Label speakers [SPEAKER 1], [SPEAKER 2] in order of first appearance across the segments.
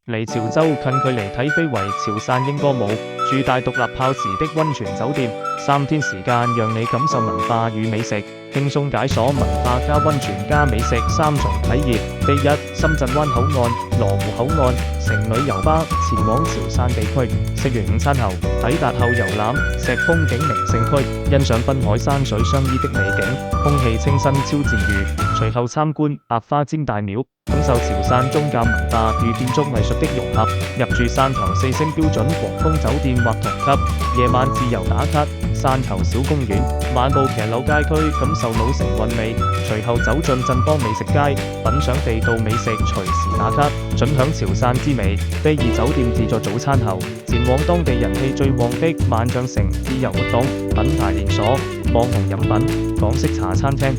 [SPEAKER 1] 嚟潮州近距離睇非遺潮汕英歌舞，住大獨立泡池的溫泉酒店，3天時間讓你感受文化與美食，輕鬆解鎖文化加溫泉加美食3重體驗。第一，深圳灣口岸、羅湖口岸乘旅遊巴前往潮汕地區，食完午餐後，抵達後遊覽石風景名勝區，欣賞濱海山水相依的美景，空氣清新超治癒。隨後參觀百花尖大廟，感受潮汕宗教文化與建築藝術的融合，入住汕頭4星標準皇宮酒店或同級，夜晚自由打卡汕頭小公園，漫步騎樓街區，感受老城韻味。隨後走進鎮邦美食街，品嚐地道美食，隨時打卡，盡享潮汕之美。第二，酒店自助早餐後，前往當地人氣最旺的萬象城自由活動，品牌連鎖、網紅飲品、港式茶餐廳。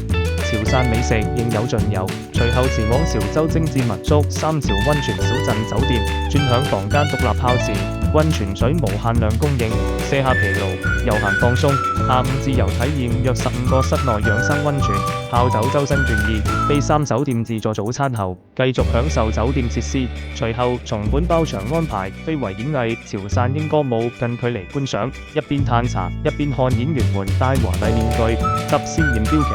[SPEAKER 1] 潮汕美食應有盡有，隨後前往潮州精緻民宿三潮溫泉小鎮酒店，專享房間獨立泡池，溫泉水無限量供應，卸下疲勞，悠閒放鬆。下午自由體驗約15個室內養生溫泉，泡酒周身倦意。第三，酒店自助早餐後，繼續享受酒店設施，隨後松本包場安排非遺演藝潮汕英歌舞近距離觀賞，一邊嘆茶一邊看演員們戴華麗面具、執鮮豔標旗、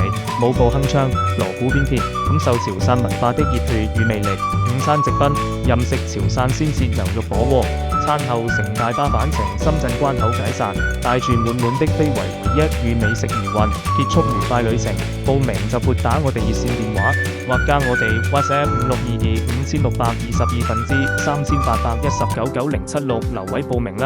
[SPEAKER 1] 舞步鏗鏘、鑼鼓喧天，感受潮汕文化的熱血與魅力。午餐直奔，任食潮汕鮮切牛肉火鍋。餐後乘大巴返程深圳關口解散，帶住滿滿的非遺回憶與美食餘韻，結束愉快旅程。報名就撥打我哋熱線電話，或加我哋 WhatsApp 56225622分之38199076留位報名啦。